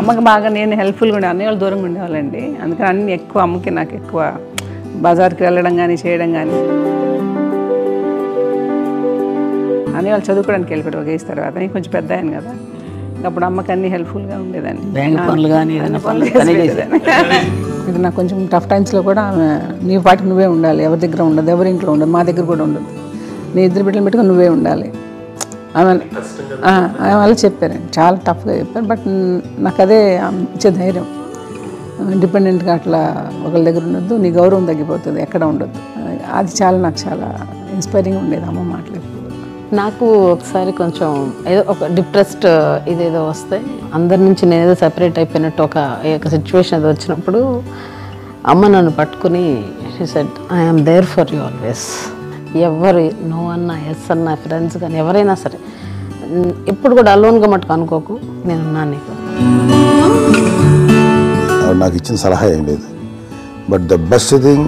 అమ్మకి బాగా నేను హెల్ప్ఫుల్గా ఉండే అన్నయ్య వాళ్ళు దూరంగా ఉండేవాళ్ళండి. అందుకని అన్ని ఎక్కువ అమ్మకి నాకు ఎక్కువ బజార్కి వెళ్ళడం కానీ చేయడం కానీ. అన్నయ్య వాళ్ళు చదువుకోవడానికి వెళ్ళిపోయారు ఒక ఏజ్ తర్వాత. నేను కొంచెం పెద్ద అయ్యాను కదా, అప్పుడు అమ్మకి అన్ని హెల్ప్ఫుల్గా ఉండేదాన్ని. బ్యాంక్ పనులు కానీ ఇది నాకు కొంచెం టఫ్ టైమ్స్లో కూడా ఆమె నీ పాటికి నువ్వే ఉండాలి, ఎవరి దగ్గర ఉండదు, ఎవరి ఇంట్లో ఉండదు, మా దగ్గర కూడా ఉండదు, నీ ఇద్దరు బిడ్డలు పెట్టుకుని నువ్వే ఉండాలి ఆమె అలా చెప్పారండి. చాలా టఫ్గా చెప్పారు. బట్ నాకు అదే ఇచ్చే ధైర్యం. ఇండిపెండెంట్గా అట్లా ఒకరి దగ్గర ఉండొద్దు, నీ గౌరవం తగ్గిపోతుంది, ఎక్కడ ఉండొద్దు. అది చాలా నాకు చాలా ఇన్స్పైరింగ్ ఉండేది అమ్మ మాట్లాడి. నాకు ఒకసారి కొంచెం ఏదో ఒక డిప్రెస్డ్ ఇదేదో వస్తే అందరి నుంచి నేను ఏదో సెపరేట్ అయిపోయినట్టు ఒక సిచ్యువేషన్ ఏదో వచ్చినప్పుడు అమ్మ నన్ను పట్టుకుని she said I'm there for you always. ఎవరు నో అన్నా ఎస్ అన్నా ఫ్రెండ్స్ కానీ ఎవరైనా సరే ఎప్పుడు కూడా అలోన్గా మట్టుకు అనుకోకు, నేనున్నాను నీకు. నాకు ఇచ్చిన సలహా ఏం లేదు. బట్ ద బెస్ట్ థింగ్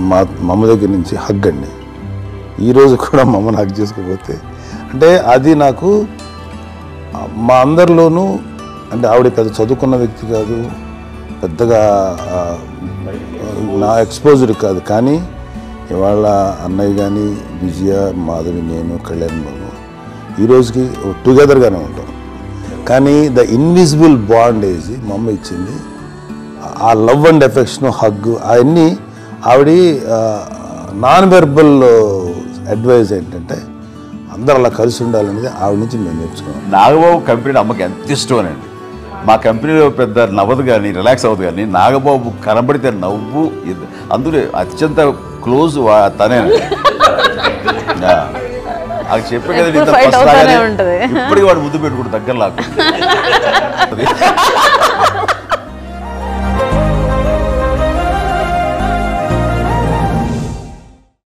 మా అమ్మ దగ్గర నుంచి హగ్ అండి. ఈరోజు కూడా మా అమ్మని హగ్ చేసుకోకపోతే అంటే అది నాకు మా అందరిలోనూ అంటే ఆవిడ పెద్ద చదువుకున్న వ్యక్తి కాదు, పెద్దగా నా ఎక్స్పోజర్ కాదు. కానీ ఇవాళ అన్నయ్య కానీ విజయ, మాధవి, నేను, కళ్యాణ్ బాబు ఈ రోజుకి టుగెదర్గానే ఉంటాం. కానీ ద ఇన్విజిబుల్ బాండ్ ఏజ్ మా అమ్మ ఇచ్చింది. ఆ లవ్ అండ్ ఎఫెక్షన్, హగ్ అవన్నీ ఆవిడ నాన్ వెర్బల్ అడ్వైజ్ ఏంటంటే అందరూ అలా కలిసి ఉండాలనేది ఆవిడ నుంచి మేము నేర్చుకున్నాం. నాగబాబు కంపెనీ అమ్మకి ఎంత ఇష్టం అండి. మా కంపెనీలో పెద్ద నవ్వదు కానీ రిలాక్స్ అవ్వదు కానీ నాగబాబు కనబడితే నవ్వు. అందులో అత్యంత క్లోజ్ తనే. అది చెప్పే కదా ఇప్పటికీ వాడు ముద్దు పెట్టుకుంటూ దగ్గర లాక్కుంటుంది.